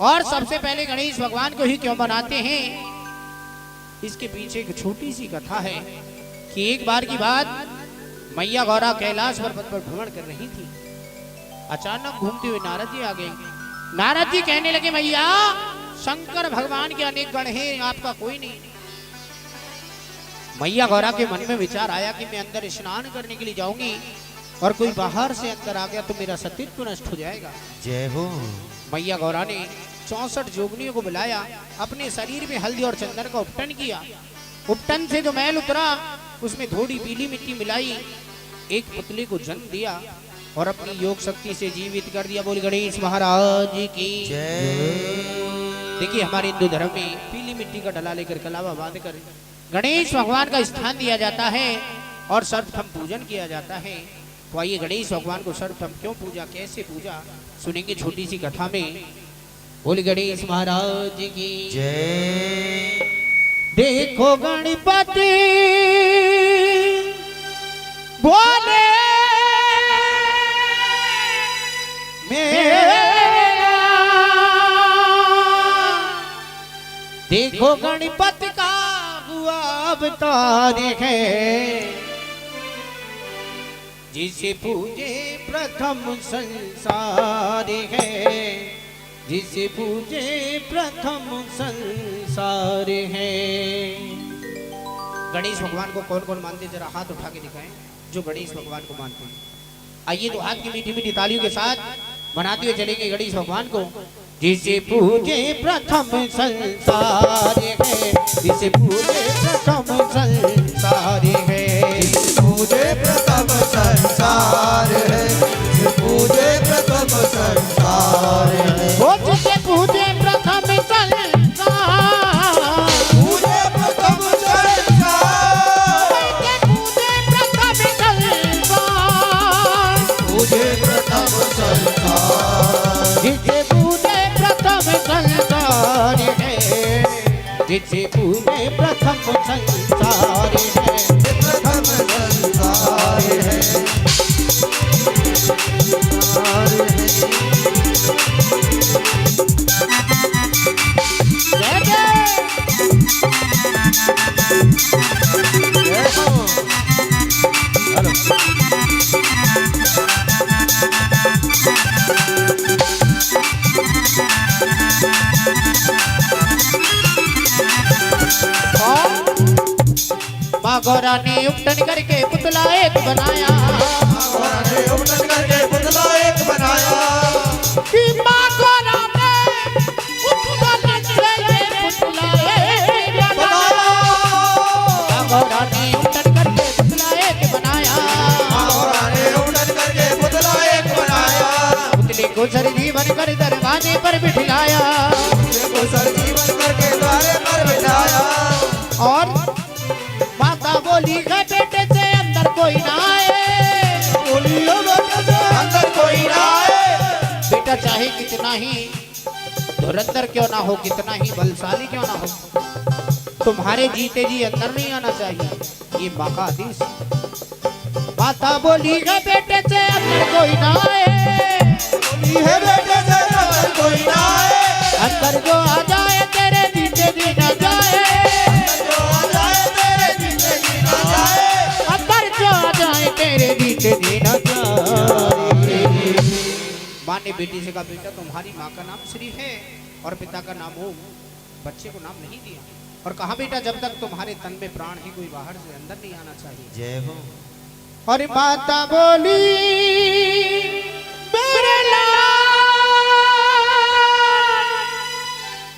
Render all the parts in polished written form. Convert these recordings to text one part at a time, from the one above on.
और सबसे पहले गणेश भगवान को ही क्यों बनाते हैं, इसके पीछे एक छोटी सी कथा है कि एक बार की बात मैया गौरा कैलाश पर्वत पर भ्रमण कर रही थी। अचानक घूमते हुए नारद जी आ गए। नारद जी कहने लगे, मैया शंकर भगवान के अनेक गण हैं, आपका कोई नहीं। मैया गौरा के मन में विचार आया कि मैं अंदर स्नान करने के लिए जाऊंगी और कोई बाहर से अंदर आ गया तो मेरा सतीत्व नष्ट हो जाएगा। जय हो। मैया गौरा ने 64 जोगनियों को बुलाया, अपने शरीर में हल्दी और चंदन का उपटन किया। उपटन से जो मैल उतरा उसमें थोड़ी पीली मिट्टी मिलाई, एक पुतले को जन्म दिया और अपनी योग शक्ति से जीवित कर दिया। बोल गणेश महाराज की जय। देखिए हमारे हिंदू धर्म में पीली मिट्टी का डला लेकर कलावा बांध कर गणेश भगवान का स्थान दिया जाता है और सर्वप्रथम पूजन किया जाता है। तो आइए गणेश भगवान को सर्वप्रथम क्यों पूजा, कैसे पूजा, सुनेंगे छोटी सी कथा में। बोल गणेश महाराज की जय। देखो गणपति बोले मेरा, देखो गणपति का हुआ अवतार है, जिसे पूजे प्रथम संसार है, जिसे पूजे प्रथम संसार है। गणेश भगवान को कौन कौन मानते, जरा हाथ उठा के दिखाएं जो गणेश भगवान को मानते हैं। आइए तो हाथ की मीठी मीठी तालियों के साथ मनाते हुए चलेंगे गणेश भगवान को। जिसे पूजे प्रथम संसार है, जिसे पूजे प्रथम संसार है, पूजे प्रथम संसार है, पूजे प्रथम संसार है। वो जिसे पूजे प्रथम संसार, पूजे प्रथम संसार, पूजे प्रथम संसार, जिसे पूजे प्रथम संसार है, जिसे पूजे प्रथम संसार है, प्रथम संसार है। जय जय। जय हो। माँ गौरा ने उपटन करके पुतला एक बनाया, गौरा ने उपटन करके पुतला एक बनाया, कि माँ गौरा ने उपटन से ये पुतला एक बनाया। माँ गौरा ने उपटन करके पुतला एक बनाया, गौरा ने उपटन करके पुतला एक बनाया, पुतले को सरजीवन कर दरवाजे पर बिठाया, पुतले को सरजीवन करके द्वारे पर बिठाया। और माता बोली है बेटे से अंदर कोई ना आए, बोली हो बेटे से अंदर कोई ना आए। बेटा चाहे कितना ही धुरंधर क्यों ना हो, कितना ही बलशाली क्यों ना हो, तुम्हारे जीते जी अंदर नहीं आना चाहिए, ये माँ का आदेश। माता बोली है बेटे से अंदर कोई ना आए, बोली है बेटे से अंदर कोई ना आए, अंदर जो आ जाए तेरे जीते जी न जाए, जो आ जाए तेरे जिंदगी ना जाए, अंदर जो आ जाए तेरे जीते जी न जाए। माँ ने बेटी से कहा, बेटा तुम्हारी माँ का नाम श्री है और पिता का नाम ओम, बच्चे को नाम नहीं दिया, और कहा बेटा जब तक तुम्हारे तन में प्राण है कोई बाहर से अंदर नहीं आना चाहिए। जय हो। और माता बोली मेरे लाल,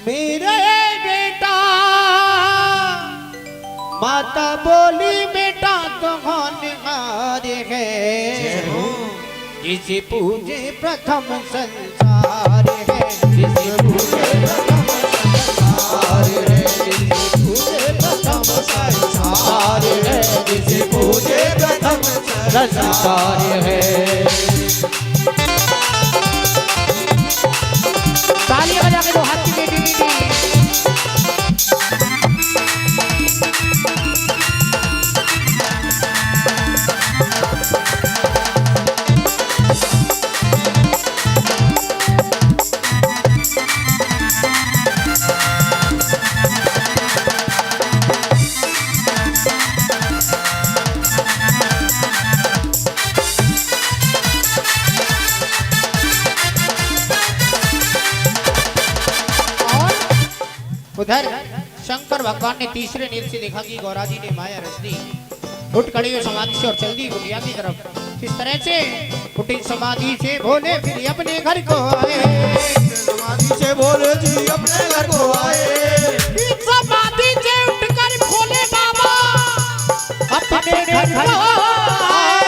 मेरे बेटा, माता बोली बेटा तो होनहार है, जिसे पूजे प्रथम संसार है, जिसे पूजे प्रथम संसार है, जिसे पूजे प्रथम संसार है, जिसे पूजे प्रथम संसार है। तालियां बजा के दो हाथ की मीठी मीठी। उधर शंकर भगवान ने तीसरे नेत्र से देखा कि गौरा जी ने माया रच दी। उठ खड़ी हुई समाधि से और चल दी कुटिया की तरफ। किस तरह से उठी समाधि से बोले फिर अपने घर को आए। समाधि से बोले जी अपने घर को आए। समाधि से उठकर बोले बाबा अपने घर को आए।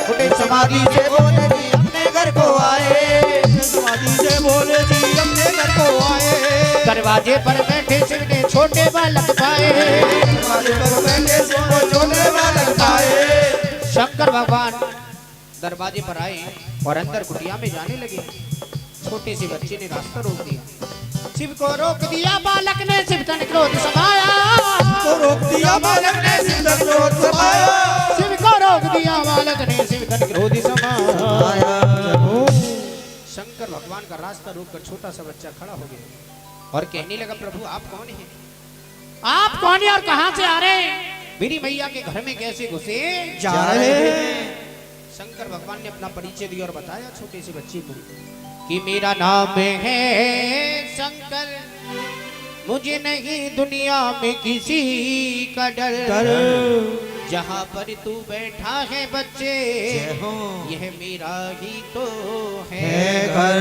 उठे समाधि से बोले जी अपने घर को आए। समाधि से बोले जी अपने घर को आए। दरवाजे पर बैठे शिव ने छोटे बालक पाए। दरवाजे पर बैठे शिव ने छोटे बालक पाए। शंकर भगवान दरवाजे पर आए और अंदर कुटिया में जाने लगे। छोटे से बच्चे ने रास्ता रोक दिया। शिव को रोक दिया बालक ने शिव तन क्रोध समाया। को रोक दिया बालक ने शिव तन क्रोध समाया। शिव को रोक दिया बालक ने शिव तन क्रोध समाया। शंकर भगवान का रास्ता रोककर छोटा सा बच्चा खड़ा हो गया और कहने लगा प्रभु आप कौन हैं? आप कौन हैं और कहां से आ रहे हैं? मेरी मैया के घर में कैसे घुसे जा रहे हैं? शंकर भगवान ने अपना परिचय दिया और बताया छोटे से बच्चे को कि मेरा नाम है शंकर, मुझे नहीं दुनिया में किसी का डर। जहाँ पर तू बैठा है बच्चे यह मेरा ही तो है घर।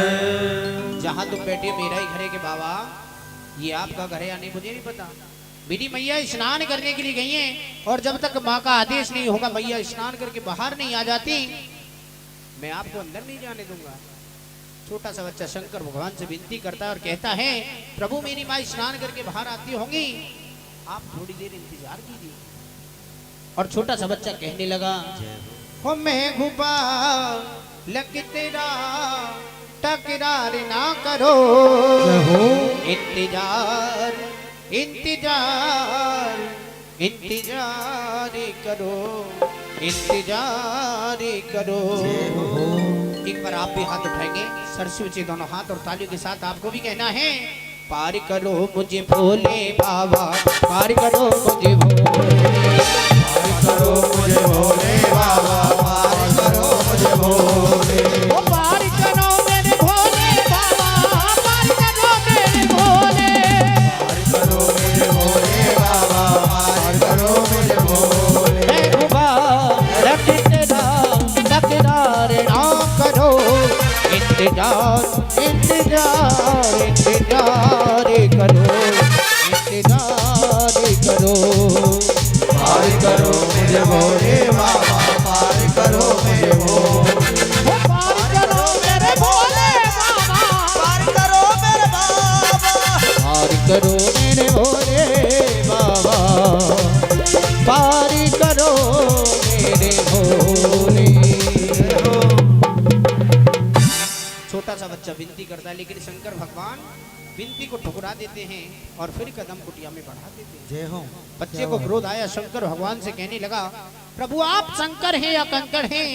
जहाँ तुम बैठे मेरा ही घर है कि बाबा ये आपका घर है या नहीं मुझे नहीं पता। मेरी मैया स्नान करने के लिए गई हैं और जब तक माँ का आदेश नहीं होगा मैया स्नान करके बाहर नहीं आ जाती मैं आपको अंदर नहीं जाने दूंगा। छोटा सा बच्चा शंकर भगवान से विनती करता है और कहता है प्रभु मेरी माँ स्नान करके बाहर आती होंगी, आप थोड़ी देर इंतजार कीजिए। और छोटा सा बच्चा कहने लगा हो मैं घुपा लग तेरा टकरार ना करो। इंतजार इंतजार इंतजार करो इंतजार करो। एक बार आप भी हाथ उठाएंगे सरस्वती से दोनों हाथ और तालियों के साथ आपको भी कहना है पार करो मुझे भोले बाबा, पार करो मुझे भोले, पार करो मुझे भोले बाबा, पार करो मुझे भोले। ओ पार करो मेरे भोले बाबा, पार करो मेरे भोले, पार करो मेरे भोले बाबा, पार करो मुझे भोले। मैं डूबा रख तेरा तकरार ना करो। इंतजार इंतजार इंतजार करो इंतजार करो। पार करो मुझे भोले बाबा, पार करो मेरे भोले। ओ पार करो मेरे भोले बाबा, पार करो मेरे बाबा, पार करो मेरे भोले बाबा, पार करो मेरे भोले। छोटा सा बच्चा विनती करता है लेकिन शंकर भगवान विनती को ठुकरा देते हैं और फिर कदम कुटिया में बढ़ा देते हैं। जय हो। बच्चे को क्रोध आया, शंकर भगवान से कहने लगा प्रभु आप शंकर हैं या कंकड़ हैं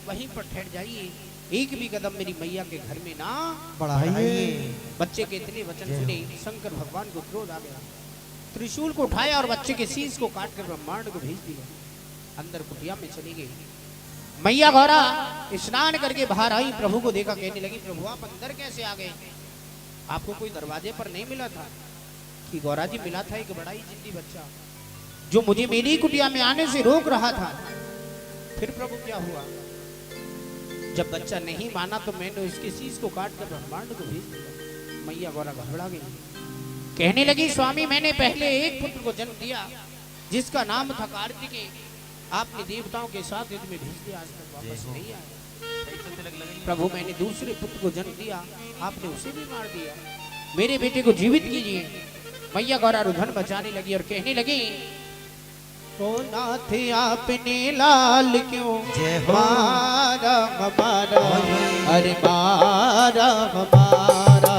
वहीं पर ठहर जाइए, एक भी कदम मेरी मैया के घर में ना बढ़ाइए। बच्चे के इतने वचन सुने शंकर भगवान को क्रोध आ गया। त्रिशूल को उठाया और बच्चे के शीश को काट कर ब्रह्मांड को भेज दिया। अंदर कुटिया में चली गई। मैया गौरा स्नान करके बाहर आई, प्रभु को देखा, कहने लगी प्रभु आप अंदर कैसे आ गए? आपको कोई दरवाजे पर नहीं मिला था? कि गौरा जी मिला था एक बड़ा ही जिद्दी बच्चा जो मुझे मेरी कुटिया में आने से रोक रहा था। फिर प्रभु क्या हुआ? जब बच्चा नहीं माना तो मैंने इसके शीश को काट कर ब्रह्मांड को भेज दिया। मैया गौरा घबरा गई, कहने लगी स्वामी मैंने पहले एक पुत्र को जन्म दिया जिसका नाम था कार्तिकेय, आपने देवताओं के साथ युद्ध में भेज दिया, आज तक वापस नहीं आया। प्रभु मैंने दूसरे पुत्र को जन्म दिया, आपने उसे भी मार दिया, मेरे बेटे को जीवित कीजिए। मैया गौरा रुधन बचाने लगी और कहने लगी ओ नाथ आपने लाल क्यों मारा हमारा, अरे मारा हमारा,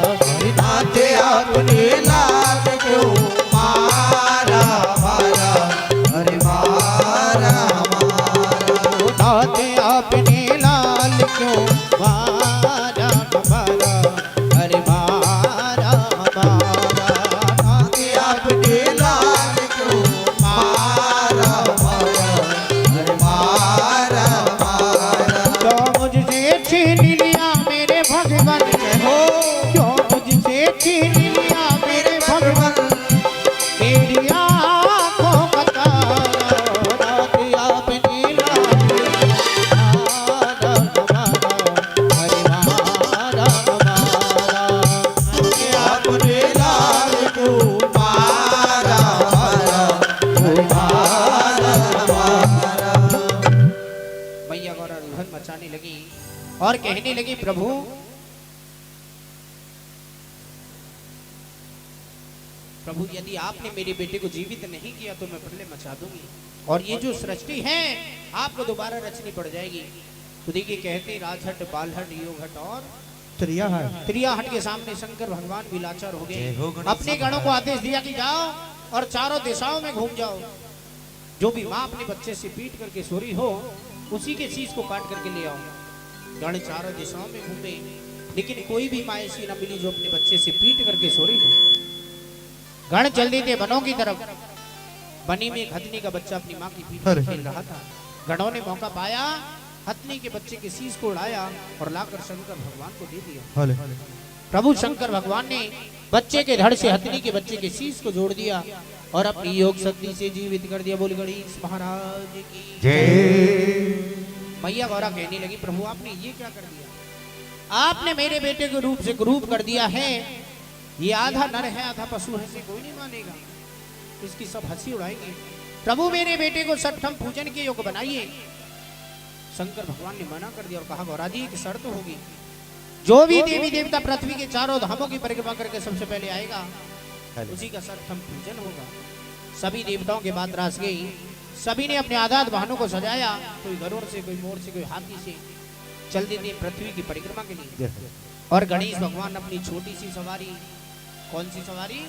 नाथ आपने लाल क्यों मारा हमारा, अरे मारा हमारा। नाथ आपने लाल क्यों मारा हमारा, अरे मारा हमारा। नाथ आपने लाल क्यों मारा हमारा, अरे मारा हमारा। क्यों मुझसे छीन लिया मेरे भगवान हो, क्यों मुझसे छीन लिया मेरे और कहने लगी प्रभु प्रभु यदि आपने मेरे बेटे को जीवित नहीं किया तो मैं प्रलय मचा दूंगी और ये जो सृष्टि है आपको दोबारा रचनी पड़ जाएगी। तो देखिए कहते राजहट बालहट योगहट और त्रियाहट के सामने शंकर भगवान भी लाचार हो गए। अपने गणों को आदेश दिया कि जाओ और चारों दिशाओं में घूम जाओ, जो भी माँ अपने बच्चे से पीट करके सोरी हो उसी के शीश को काट करके ले आओ। गण चारों दिशाओं में घूमे लेकिन कोई भी माँ ऐसी न मिली जो अपने बच्चे से पीट करके सोरी हो। गण चल देते वनों की तरफ। बनी में एक हथनी का बच्चा अपनी माँ की पीठ पर खेल रहा था। गणों ने मौका पाया, हथनी के बच्चे के शीश को उड़ाया और लाकर शंकर भगवान को दे दिया। प्रभु शंकर भगवान ने बच्चे के धड़ से हथनी के बच्चे के शीश को जोड़ दिया और अपनी योग शक्ति से जीवित कर दिया। बोल गणेश महाराज की जय। मैया गौरा कहने लगी प्रभु आपने ये क्या कर दिया? आपने मेरे बेटे के रूप से क्रूप कर दिया है। ये आधा नर है आधा पशु है, से कोई नहीं मानेगा, इसकी सब हंसी उड़ाएंगे। प्रभु मेरे बेटे को सठम पूजन के योग बनाइए। शंकर भगवान ने मना कर दिया और कहा गौरा जी एक शर्त होगी, जो भी देवी देवता पृथ्वी के चारों धामों की परिक्रमा करके सबसे पहले आएगा उसी का सठम पूजन होगा। सभी देवताओं के बाद रास गई। सभी ने अपने आजाद वाहनों को सजाया, कोई गरुड़ से, कोई मोर से, कोई हाथी से चल देते पृथ्वी की परिक्रमा के लिए। और गणेश भगवान अपनी छोटी सी सवारी, कौन सी सवारी?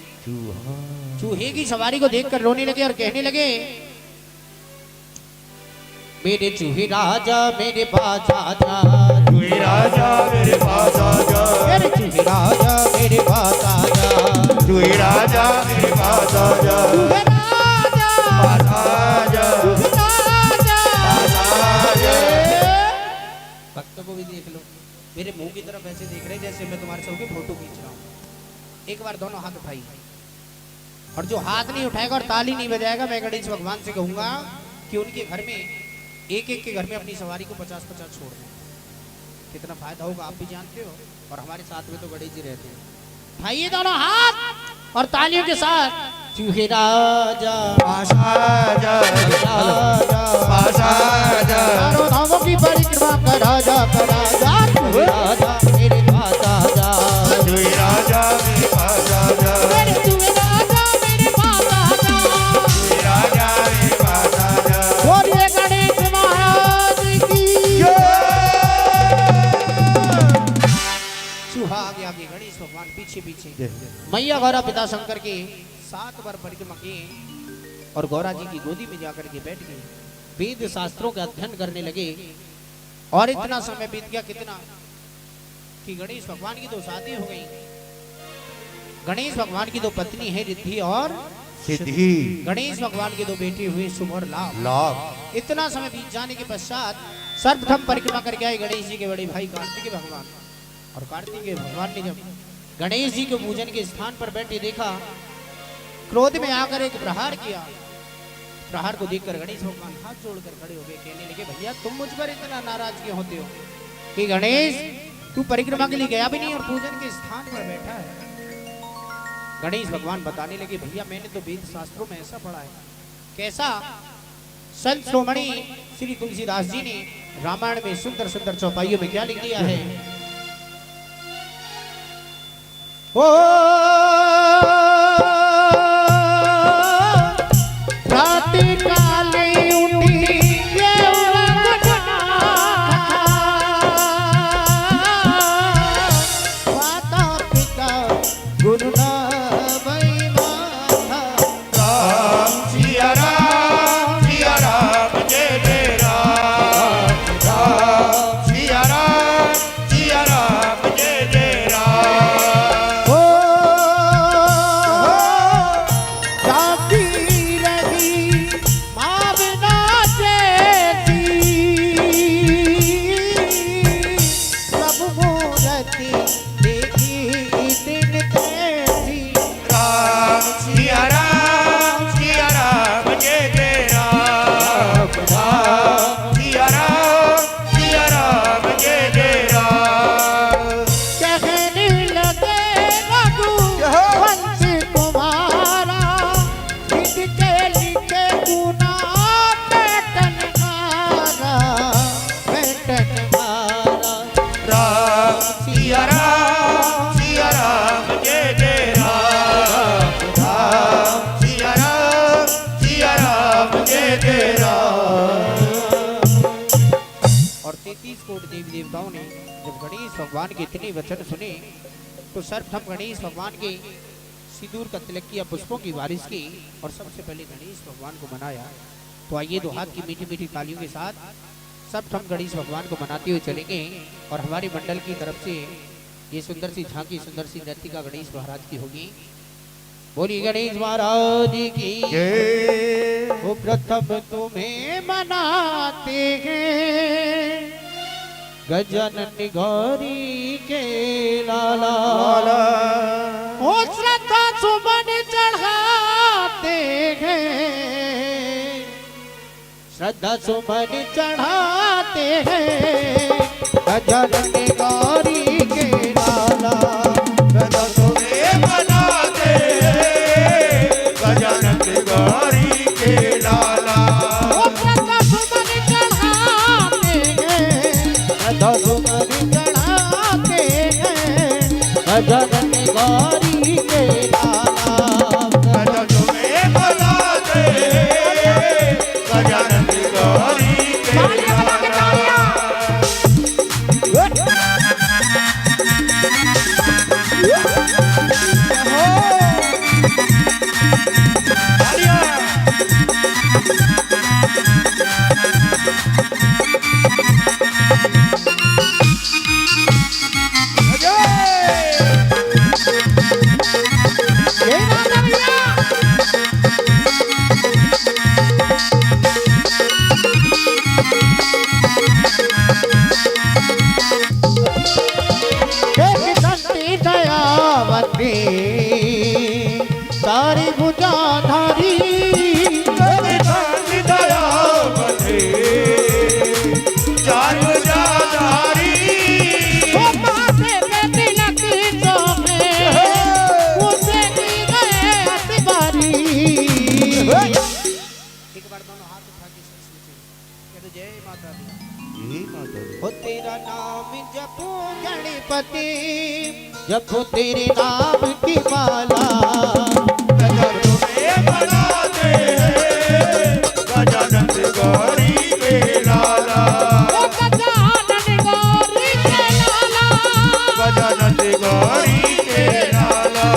चूहे की सवारी को देखकर रोने लगे और कहने लगे मेरे चूहे राजा मेरे पास आजा, चूहे राजा मेरे पास आजा, मेरे चूहे राजा मेरे पास आजा, चूहे राजा मेरे पास आजा, चूहे राजा पास आजा, चूहे राजा पास आजा। भक्तों को भी देख लो, मेरे मुंह की तरफ ऐसे देख रहे जैसे मैं तुम्हारे सबके फोटो खींच रहा हूँ। एक बार दोनों हाथ उठाइए, और जो हाथ नहीं उठाएगा और ताली नहीं बजाएगा मैं गणेश भगवान से कहूंगा कि उनके घर में एक एक के घर में अपनी सवारी को 50-50 छोड़ दें। कितना फायदा होगा आप भी जानते हो, और हमारे साथ में तो गणेश जी रहते हैं। उठाइए दोनों हाथ और तालियों के साथ। चूहे राजा पास आजा, राजा पास आजा, चारों धामों की परिक्रमा कर राजा चूहे राजा मेरे पास आजा, चूहे राजा मेरे पास आजा, मेरे चूहे राजा मेरे पास आजा, चूहे राजा मेरे पास आजा। बोलिए गणेश महाराज की चूहा आगे आगे, गणेश भगवान पीछे पीछे। मैया गौरा पिता शंकर के 7 बार परिक्रमा किए और गौरा जी की गोदी में जाकर के बैठ गए। वेद शास्त्रों का अध्ययन करने लगे और इतना समय बीत गया कितना कि गणेश भगवान की 2 शादी हो गई। गणेश भगवान की 2 पत्नी है रिद्धि और सिद्धि, गणेश भगवान के 2 बेटे हुए शुभ और लाभ। लाभ। इतना समय बीत जाने के पश्चात सर्वप्रथम परिक्रमा करके आए गणेश जी के बड़े भाई कार्तिकेय भगवान। और कार्तिकेय भगवान ने जब गणेश जी के पूजन के स्थान पर बैठे देखा, क्रोध में आकर एक प्रहार किया। प्रहार को देखकर गणेश भगवान हाथ जोड़कर खड़े हो गए, कहने लगे भैया तुम मुझ पर इतना नाराज क्यों होते हो कि गणेश तू परिक्रमा के लिए गया भी नहीं और पूजन के स्थान पर बैठा है। गणेश भगवान बताने लगे भैया मैंने तो वेद शास्त्रों में ऐसा पढ़ा है। कैसा? संत शिरोमणि श्री तुलसीदास जी ने रामायण में सुंदर सुंदर चौपाइयों में क्या लिख दिया है? ओ रात्रि काले उठी ये घटना, माता पिता गुरु ना भई माता। राम सिया राम जय जय राम, राम सिया राम जय जय राम। ओ देवताओं ने जब गणेश भगवान के इतने वचन सुने तो सर्वप्रथम गणेश भगवान के सिंदूर का तिलक किया, पुष्पों की बारिश की और सबसे पहले गणेश भगवान को मनाया। तो आइए दो हाथ की मीठी मीठी तालियों के साथ सर्वप्रथम गणेश भगवान को मनाते हुए चलेंगे और हमारे मंडल की तरफ से ये सुंदर सी झांकी, सुंदर सी नृत्यिका गणेश महाराज की होगी। बोली गणेश महाराज की जय। वो प्रथम तुम्हें मनाते हैं गजानन गौरी के लाला, वो श्रद्धा सुमन चढ़ाते हैं, श्रद्धा सुमन चढ़ाते हैं गजानन गौरी के लाला। सदा तुम्हें मनाते हैं गजानन गौरी के लाला। वो श्रद्धा सुमन चढ़ाते हैं, श्रद्धा सुमन चढ़ाते हैं गजानन गौरी के लाला। सदा तुम्हें मनाते हैं गजानन गौरी के लाला। सारी भुजाधारी चार भुजाधारी माथे पे तिलक शोभे उसे की गए अतबारी। एक बार दोनों हाथ उठा के कह दो जय माता दी। हो तेरा नाम जपो गणपति, जपो तेरे नाम की माला। तुम्हें मनाते हैं गजानन गौरी के लाला। गजानन गौरी के लाला, गजानन गौरी के लाला।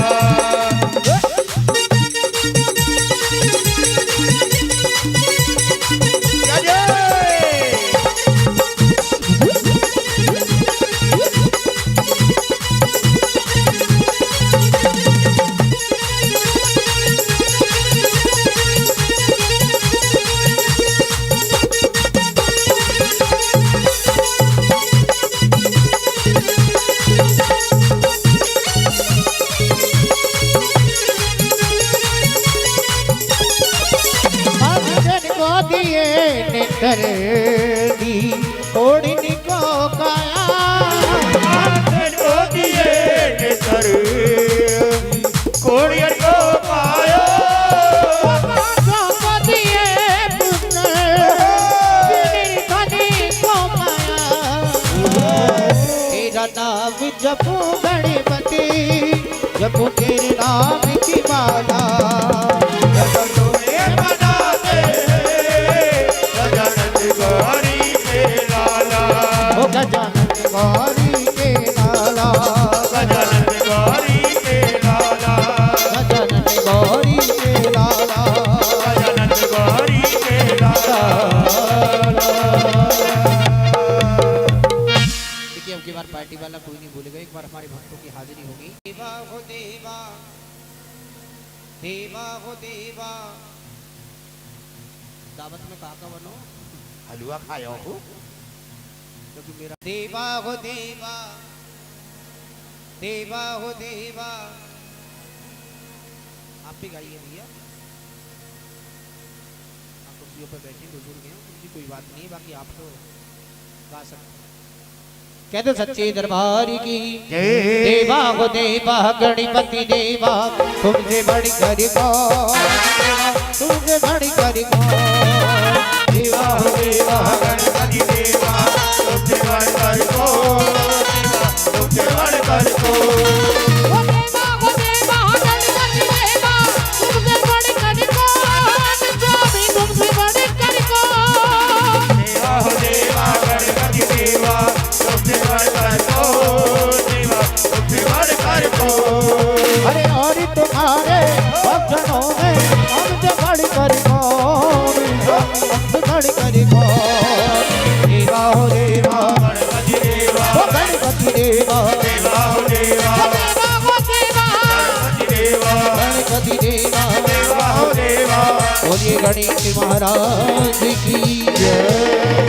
कर दी थोड़ी निको काया, को दिए सर कोड़ियन को पायो। को दिए पुत्र धनी को पाया। तेरा नाम जपो गणपति, जपो तेरे नाम की माला। तुम्हें मनाते हैं गजानन गौरी के लाला। गजानन गौरी के लाला, गजानन गौरी के लाला। गजानन गौरी के लाला, गजानन गौरी के लाला। देखिए अब की बार पार्टी वाला कोई नहीं भूलेगा, एक बार हमारे भक्तों की हाजिरी होगी। देवा हो देवा, देवा हो देवा, दावत में काका बनो हलवा खायो हो क्योंकि मेरा देवा हो देवा, देवा हो देवा। आप भी गाइए भैया, आप कुर्सियों पर बैठे बुजुर्ग हैं, उनकी कोई बात नहीं है, बाकी आप तो गा सकते हैं। कह दो सच्चे दरबार की देवा हो देवा, गणपति देवा तुमसे बढ़ कर तुमसे बढ़ कर देवा हो देवा, गणपति देवा तुमसे बढ़ कर तुमसे बढ़ कर देवा हो देवा, गणपति देवा तुमसे बिगाड़ कर कौन देवा हो देवा गणपति देवा ओ गणपति देवा देवा हो देवा गणपति देवा गणपति देवा देवा हो देवा बोलिए गणेश महाराज की जय।